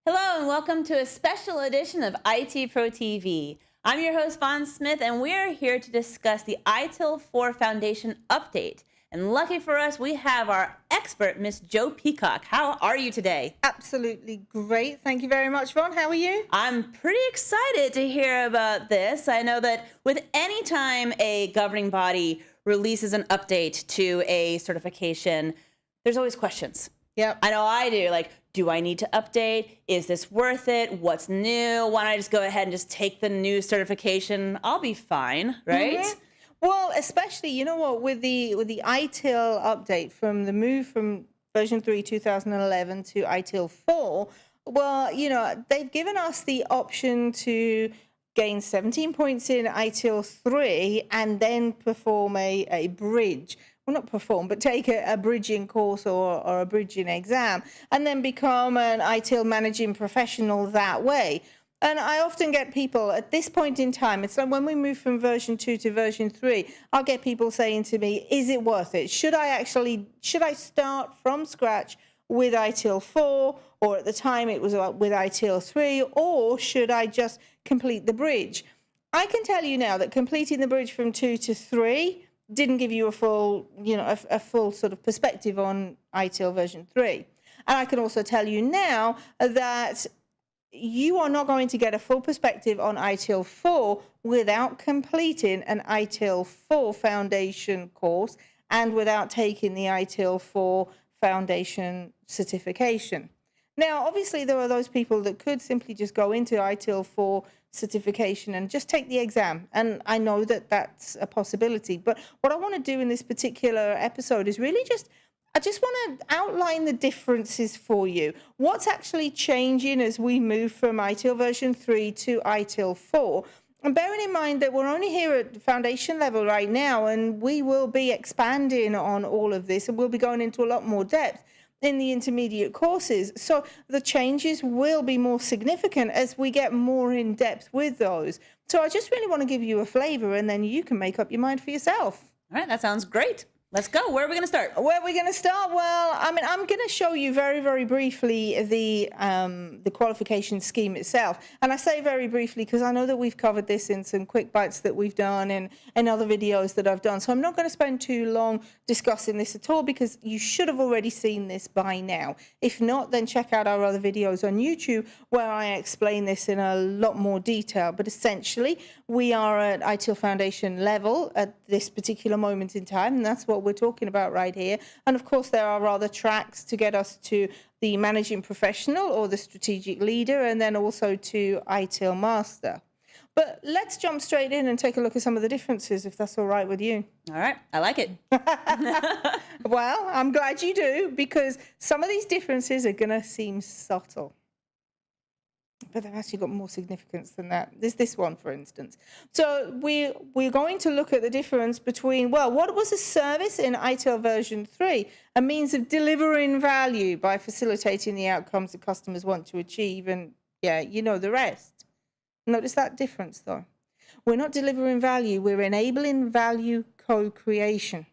Hello and welcome to a special edition of ITProTV. I'm your host, Vaughn Smith, and we're here to discuss the ITIL 4 Foundation update. And lucky for us, we have our expert, Miss Jo Peacock. How are you today? Absolutely great. Thank you very much, Vaughn. How are you? I'm pretty excited to hear about this. I know that with any time a governing body releases an update to a certification, there's always questions. Yep. I know I do. Like, do I need to update? Is this worth it? What's new? Why don't I just go ahead and just take the new certification? I'll be fine, right? Mm-hmm. Well, especially, you know what, with the ITIL update from the move from version 3 2011 to ITIL 4, well, you know, they've given us the option to gain 17 points in ITIL 3 and then perform a bridge. Well, not perform, but take a bridging course or a bridging exam and then become an ITIL managing professional that way. And I often get people at this point in time, it's like when we move from version 2 to version 3, I'll get people saying to me, is it worth it? Should I start from scratch with ITIL 4, or at the time it was with ITIL 3, or should I just complete the bridge? I can tell you now that completing the bridge from 2 to 3 didn't give you a full, a full sort of perspective on ITIL version 3. And I can also tell you now that you are not going to get a full perspective on ITIL 4 without completing an ITIL 4 foundation course and without taking the ITIL 4 foundation certification. Now, obviously, there are those people that could simply just go into ITIL 4 certification and just take the exam. And I know that that's a possibility. But what I want to do in this particular episode is really I just want to outline the differences for you. What's actually changing as we move from ITIL version 3 to ITIL 4? And bearing in mind that we're only here at foundation level right now, and we will be expanding on all of this, and we'll be going into a lot more depth in the intermediate courses. So the changes will be more significant as we get more in depth with those. So I just really want to give you a flavor, and then you can make up your mind for yourself. All right, that sounds great. Let's go. Where are we going to start? Where are we going to start? Well, I mean, I'm going to show you very, very briefly the qualification scheme itself. And I say very briefly because I know that we've covered this in some quick bites that we've done and other videos that I've done. So I'm not going to spend too long discussing this at all because you should have already seen this by now. If not, then check out our other videos on YouTube where I explain this in a lot more detail. But essentially, we are at ITIL Foundation level at this particular moment in time, and that's what we're talking about right here. And of course, there are other tracks to get us to the managing professional or the strategic leader, and then also to ITIL master. But let's jump straight in and take a look at some of the differences, if that's all right with you. All right, I like it. Well, I'm glad you do, because some of these differences are going to seem subtle. But they've actually got more significance than that. There's this one, for instance. So we're going to look at the difference between, well, what was a service in ITIL version 3? A means of delivering value by facilitating the outcomes that customers want to achieve. And yeah, you know the rest. Notice that difference, though. We're not delivering value. We're enabling value co-creation.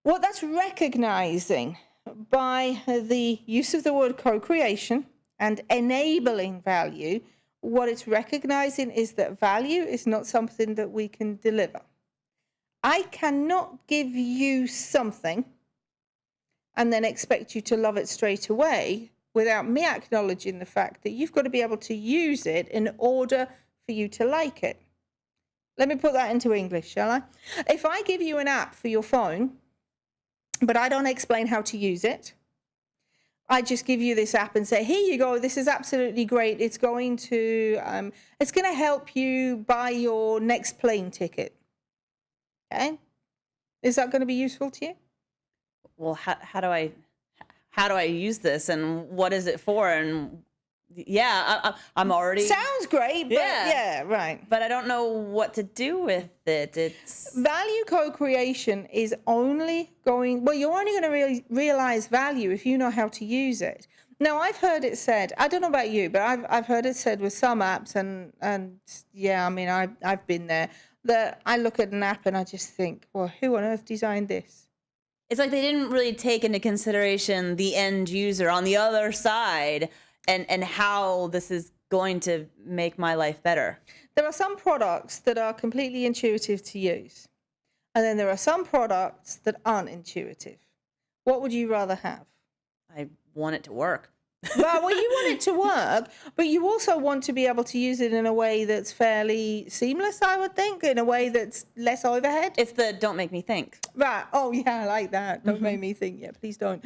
What that's recognizing by the use of the word co-creation and enabling value, what it's recognizing is that value is not something that we can deliver. I cannot give you something and then expect you to love it straight away without me acknowledging the fact that you've got to be able to use it in order for you to like it. Let me put that into English, shall I? If I give you an app for your phone, but I don't explain how to use it, I just give you this app and say, here you go, this is absolutely great. It's going to help you buy your next plane ticket. Okay? Is that going to be useful to you? Well, how do I use this, and what is it for? And yeah, I'm already... Sounds great, but yeah, right. But I don't know what to do with it. It's... Value co-creation is only going... Well, you're only going to realize value if you know how to use it. Now, I've heard it said, I don't know about you, but I've heard it said with some apps, and yeah, I mean, I've been there, that I look at an app and I just think, well, who on earth designed this? It's like they didn't really take into consideration the end user on the other side and how this is going to make my life better. There are some products that are completely intuitive to use, and then there are some products that aren't intuitive. What would you rather have? I want it to work. Well, you want it to work, but you also want to be able to use it in a way that's fairly seamless, I would think, in a way that's less overhead. It's the don't make me think. Right. Oh, yeah, I like that. Don't make me think. Yeah, please don't.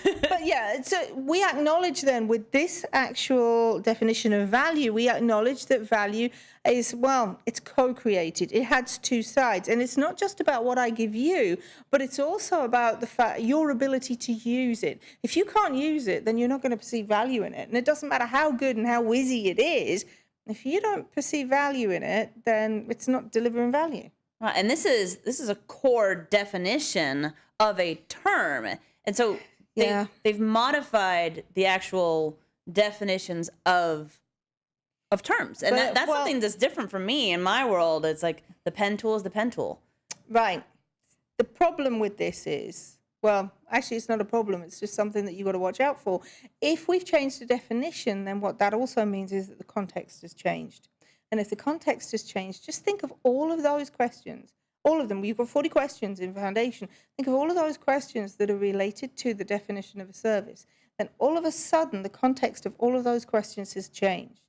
But yeah, so we acknowledge then with this actual definition of value, we acknowledge that value is, well, it's co-created. It has two sides. And it's not just about what I give you, but it's also about the fact, your ability to use it. If you can't use it, then you're not going to perceive value in it. And it doesn't matter how good and how whizzy it is. If you don't perceive value in it, then it's not delivering value. Right, and this is a core definition of a term. And so they've modified the actual definitions of terms. And that's something that's different from me. In my world, it's like the pen tool is the pen tool. Right. The problem with this is, well, actually it's not a problem. It's just something that you've got to watch out for. If we've changed the definition, then what that also means is that the context has changed. And if the context has changed, just think of all of those questions. All of them. You've got 40 questions in Foundation. Think of all of those questions that are related to the definition of a service. Then all of a sudden, the context of all of those questions has changed.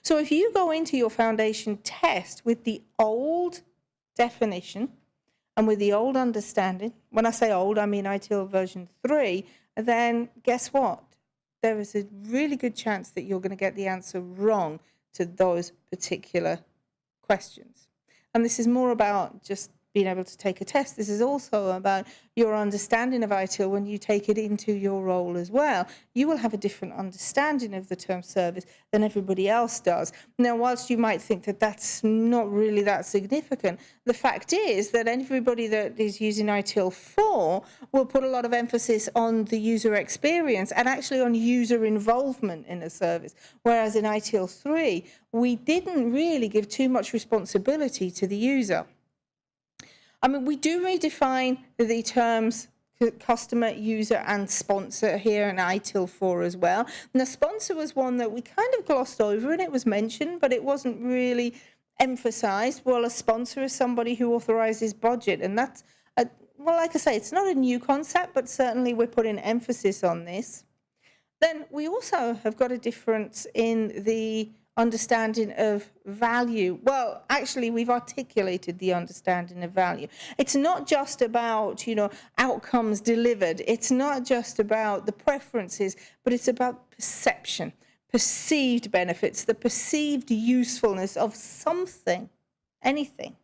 So if you go into your Foundation test with the old definition and with the old understanding, when I say old, I mean ITIL version 3, then guess what? There is a really good chance that you're going to get the answer wrong to those particular questions. And this is more about just being able to take a test. This is also about your understanding of ITIL when you take it into your role as well. You will have a different understanding of the term service than everybody else does. Now, whilst you might think that that's not really that significant, the fact is that everybody that is using ITIL 4 will put a lot of emphasis on the user experience and actually on user involvement in a service. Whereas in ITIL 3, we didn't really give too much responsibility to the user. I mean, we do redefine the terms customer, user, and sponsor here in ITIL 4 as well. And the sponsor was one that we kind of glossed over, and it was mentioned, but it wasn't really emphasized. Well, a sponsor is somebody who authorizes budget, and that's, well, like I say, it's not a new concept, but certainly we're putting emphasis on this. Then we also have got a difference in the understanding of value. Well, actually, we've articulated the understanding of value. It's not just about, outcomes delivered. It's not just about the preferences, but it's about perception, perceived benefits, the perceived usefulness of something, anything.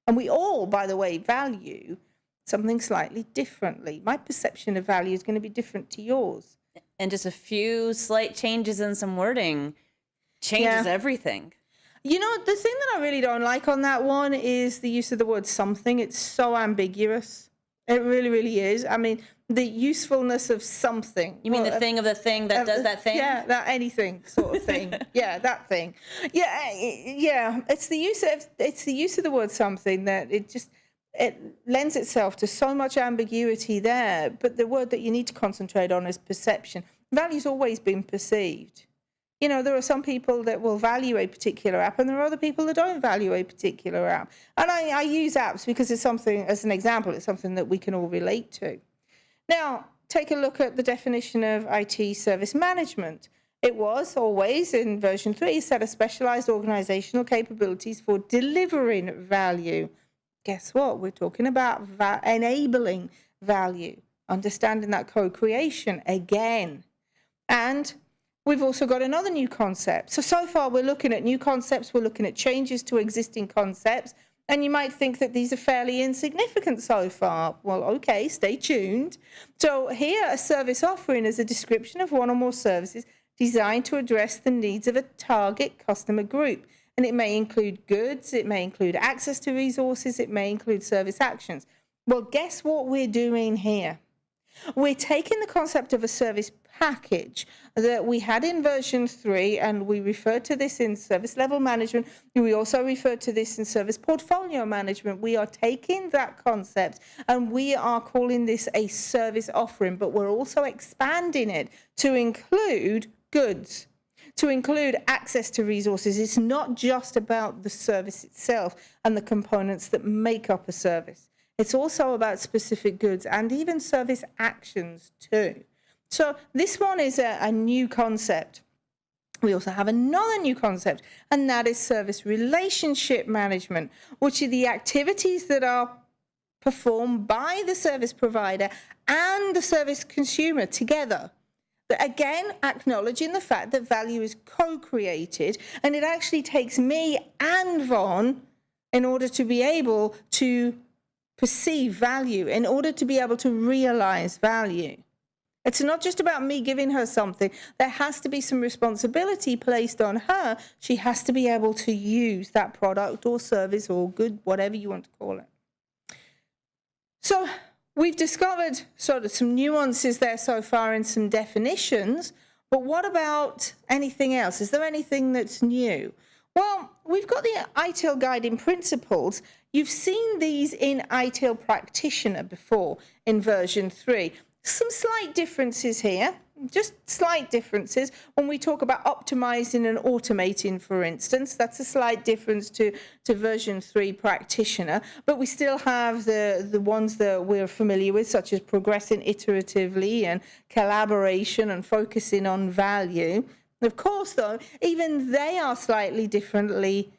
And we all, by the way, value something slightly differently. My perception of value is going to be different to yours. And just a few slight changes in some wording changes everything. The thing that I really don't like on that one is the use of the word something. It's so ambiguous. It really, really is. I mean, the usefulness of something. You mean the thing of the thing that does that thing? Yeah, that anything sort of thing. Yeah, that thing. Yeah. It's the use of the word something that it lends itself to so much ambiguity there. But the word that you need to concentrate on is perception. Value's always been perceived. There are some people that will value a particular app, and there are other people that don't value a particular app. And I use apps because it's something, as an example, it's something that we can all relate to. Now, take a look at the definition of IT service management. It was always, in version 3, set of specialized organizational capabilities for delivering value. Guess what? We're talking about enabling value, understanding that co-creation again. And we've also got another new concept. So far we're looking at new concepts, we're looking at changes to existing concepts, and you might think that these are fairly insignificant so far. Well, okay, stay tuned. So here, a service offering is a description of one or more services designed to address the needs of a target customer group. And it may include goods, it may include access to resources, it may include service actions. Well, guess what we're doing here? We're taking the concept of a service package that we had in version 3, and we referred to this in service level management. We also referred to this in service portfolio management. We are taking that concept and we are calling this a service offering, but we're also expanding it to include goods, to include access to resources. It's not just about the service itself and the components that make up a service. It's also about specific goods and even service actions too. So this one is a new concept. We also have another new concept, and that is service relationship management, which are the activities that are performed by the service provider and the service consumer together. But again, acknowledging the fact that value is co-created, and it actually takes me and Von in order to be able to perceive value, in order to be able to realize value. It's not just about me giving her something. There has to be some responsibility placed on her. She has to be able to use that product or service or good, whatever you want to call it. So we've discovered sort of some nuances there so far and some definitions, but what about anything else? Is there anything that's new? Well, we've got the ITIL guiding principles. You've seen these in ITIL Practitioner before in version 3. Some slight differences here, just slight differences. When we talk about optimizing and automating, for instance, that's a slight difference to version 3 Practitioner, but we still have the ones that we're familiar with, such as progressing iteratively and collaboration and focusing on value. Of course, though, even they are slightly differently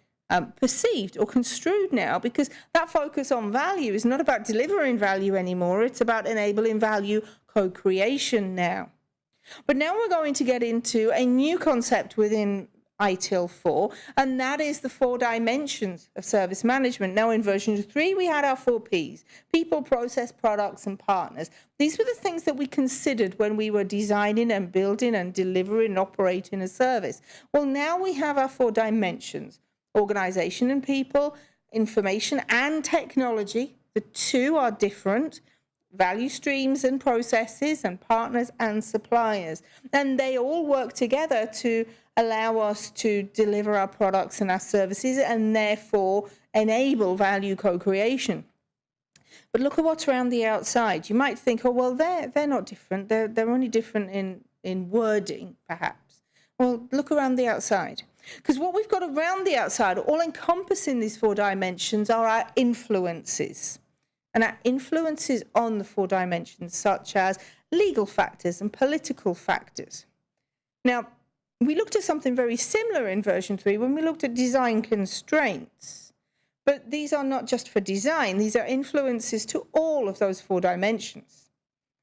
perceived or construed now, because that focus on value is not about delivering value anymore. It's about enabling value co-creation now. But now we're going to get into a new concept within ITIL 4, and that is the 4 dimensions of service management. Now in version 3, we had our 4 Ps: people, process, products, and partners. These were the things that we considered when we were designing and building and delivering and operating a service. Well, now we have our 4 dimensions: organization and people, information and technology. The 2 are different: value streams and processes, and partners and suppliers. And they all work together to allow us to deliver our products and our services, and therefore enable value co-creation. But look at what's around the outside. You might think, oh, well, they're not different. They're only different in wording, perhaps. Well, look around the outside. Because what we've got around the outside, all encompassing these 4 dimensions, are our influences. And our influences on the 4 dimensions, such as legal factors and political factors. Now, we looked at something very similar in version 3 when we looked at design constraints. But these are not just for design. These are influences to all of those 4 dimensions,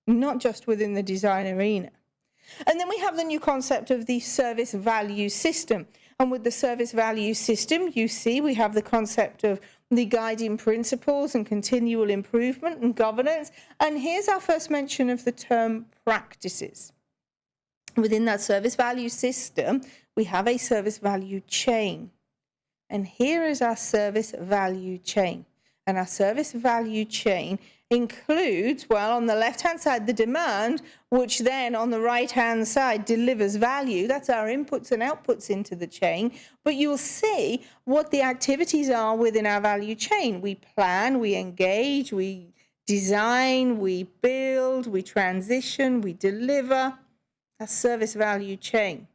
not just within the design arena. And then we have the new concept of the service value system. And with the service value system, you see we have the concept of the guiding principles and continual improvement and governance. And here's our first mention of the term practices. Within that service value system, we have a service value chain. And here is our service value chain. And our service value chain includes, well, on the left-hand side, the demand, which then on the right-hand side delivers value. That's our inputs and outputs into the chain. But you'll see what the activities are within our value chain. We plan, we engage, we design, we build, we transition, we deliver. That's service value chain.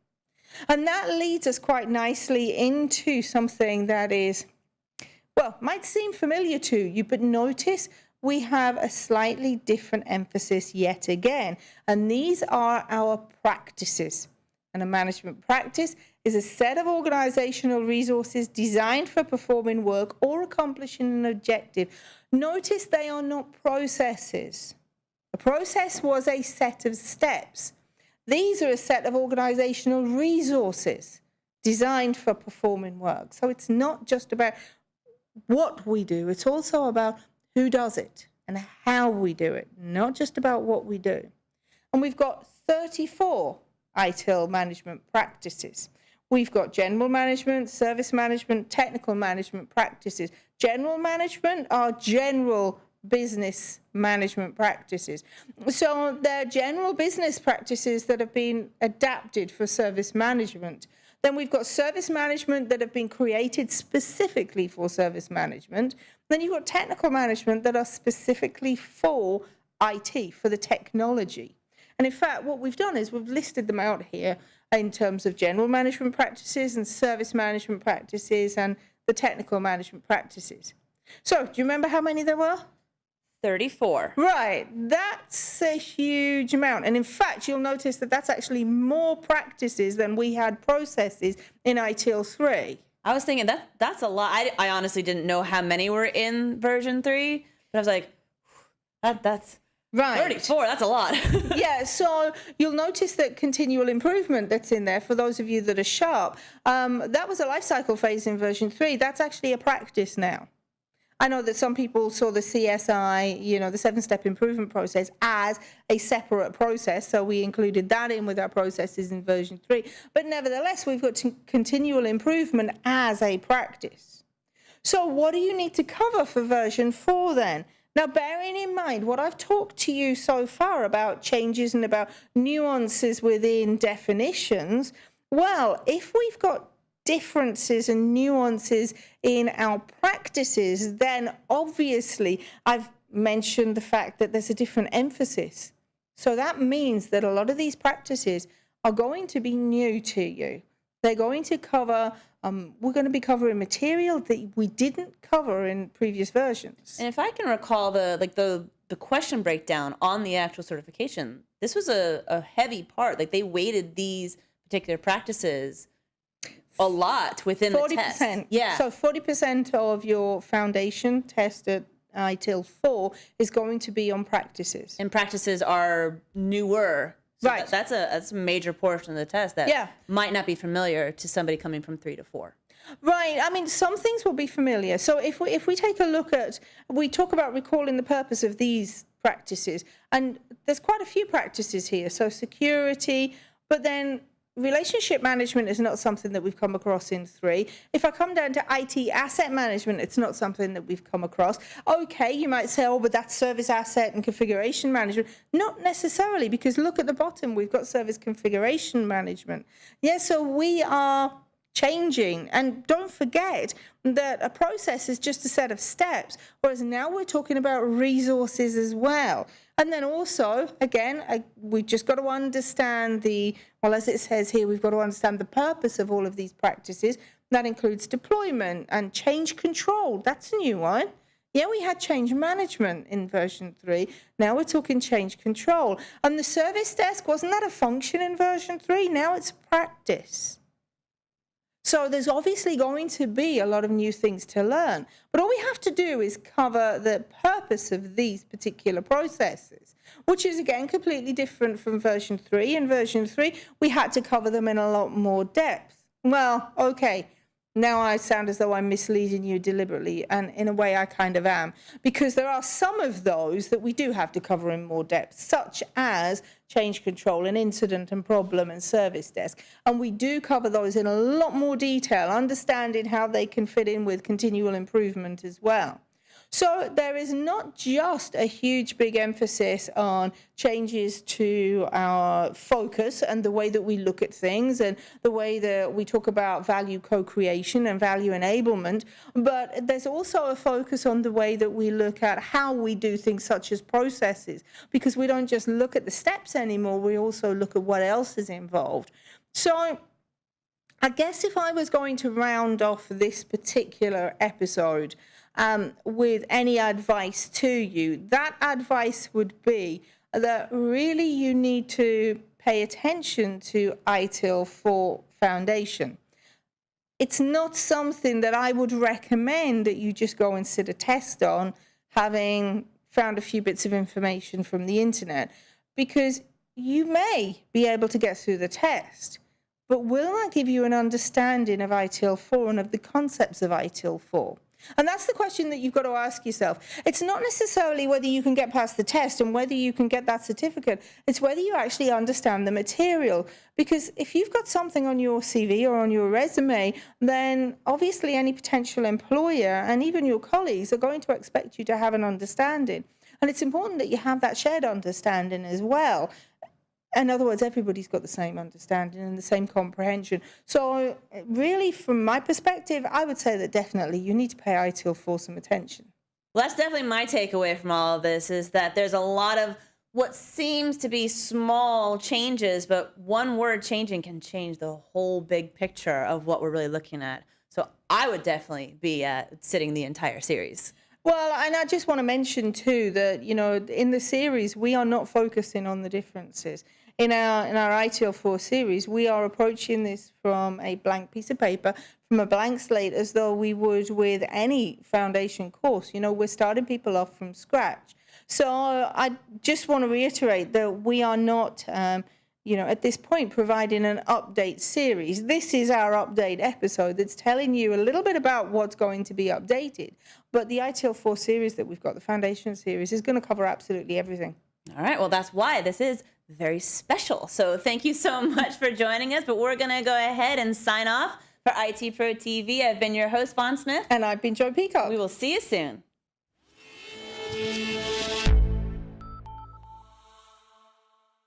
And that leads us quite nicely into something that is, well, might seem familiar to you, but notice we have a slightly different emphasis yet again. And these are our practices. And a management practice is a set of organizational resources designed for performing work or accomplishing an objective. Notice they are not processes. A process was a set of steps. These are a set of organizational resources designed for performing work. So it's not just about what we do, it's also about who does it and how we do it, not just about what we do. And we've got 34 ITIL management practices. We've got general management, service management, technical management practices. General management are general business management practices. So they're general business practices that have been adapted for service management. Then we've got service management that have been created specifically for service management. Then you've got technical management that are specifically for IT, for the technology. And in fact, what we've done is we've listed them out here in terms of general management practices and service management practices and the technical management practices. So do you remember how many there were? 34. Right, that's a huge amount. And in fact, you'll notice that that's actually more practices than we had processes in ITIL 3. I was thinking that's a lot. I honestly didn't know how many were in version 3, but I was like, that's Right. 34, that's a lot. Yeah, so you'll notice that continual improvement that's in there, for those of you that are sharp, that was a life cycle phase in version 3. That's actually a practice now. I know that some people saw the CSI, the 7-step improvement process, as a separate process, so we included that in with our processes in version 3. But nevertheless, we've got continual improvement as a practice. So what do you need to cover for version 4 then? Now, bearing in mind what I've talked to you so far about changes and about nuances within definitions, well, if we've got differences and nuances in our practices, then obviously I've mentioned the fact that there's a different emphasis. So that means that a lot of these practices are going to be new to you. They're going to cover, we're going to be covering material that we didn't cover in previous versions. And if I can recall the question breakdown on the actual certification, this was a heavy part. Like they weighted these particular practices a lot within 40%. The test. Yeah. So 40% of your foundation test at ITIL 4 is going to be on practices. And practices are newer. So right. That's a major portion of the test that might not be familiar to somebody coming from 3 to 4. Right. I mean, some things will be familiar. So if we take a look at, we talk about recalling the purpose of these practices, and there's quite a few practices here. So security, but then relationship management is not something that we've come across in 3. If I come down to IT asset management, it's not something that we've come across. Okay, you might say, oh, but that's service asset and configuration management. Not necessarily, because look at the bottom, we've got service configuration management. Yeah, so we are changing. And don't forget that a process is just a set of steps, whereas now we're talking about resources as well. And then also, again, we've just got to understand as it says here, we've got to understand the purpose of all of these practices. That includes deployment and change control. That's a new one. Yeah, we had change management in version 3. Now we're talking change control. And the service desk, wasn't that a function in version 3? Now it's a practice. So there's obviously going to be a lot of new things to learn. But all we have to do is cover the purpose of these particular processes, which is, again, completely different from version 3. In version 3, we had to cover them in a lot more depth. Well, okay, now I sound as though I'm misleading you deliberately, and in a way I kind of am, because there are some of those that we do have to cover in more depth, such as change control and incident and problem and service desk. And we do cover those in a lot more detail, understanding how they can fit in with continual improvement as well. So there is not just a huge big emphasis on changes to our focus and the way that we look at things and the way that we talk about value co-creation and value enablement, but there's also a focus on the way that we look at how we do things such as processes, because we don't just look at the steps anymore, we also look at what else is involved. So I guess if I was going to round off this particular episode with any advice to you, that advice would be that really you need to pay attention to ITIL 4 Foundation. It's not something that I would recommend that you just go and sit a test on, having found a few bits of information from the internet, because you may be able to get through the test, but will that give you an understanding of ITIL 4 and of the concepts of ITIL 4? And that's the question that you've got to ask yourself. It's not necessarily whether you can get past the test and whether you can get that certificate. It's whether you actually understand the material. Because if you've got something on your CV or on your resume, then obviously any potential employer and even your colleagues are going to expect you to have an understanding. And it's important that you have that shared understanding as well. In other words, everybody's got the same understanding and the same comprehension. So really, from my perspective, I would say that definitely you need to pay ITIL 4 some attention. Well, that's definitely my takeaway from all of this, is that there's a lot of what seems to be small changes, but one word changing can change the whole big picture of what we're really looking at. So I would definitely be sitting the entire series. Well, and I just want to mention too that, in the series, we are not focusing on the differences. In our ITIL 4 series, we are approaching this from a blank piece of paper, from a blank slate, as though we would with any foundation course. We're starting people off from scratch. So I just want to reiterate that we are not, at this point, providing an update series. This is our update episode that's telling you a little bit about what's going to be updated. But the ITIL 4 series that we've got, the foundation series, is going to cover absolutely everything. All right. Well, that's why this is very special. So thank you so much for joining us. But we're going to go ahead and sign off for ITProTV. I've been your host, Vaughn Smith. And I've been Joy Peacock. We will see you soon.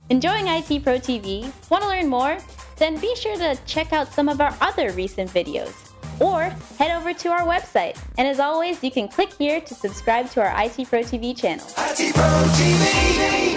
Enjoying ITProTV? Want to learn more? Then be sure to check out some of our other recent videos. Or head over to our website. And as always, you can click here to subscribe to our ITProTV channel. ITProTV.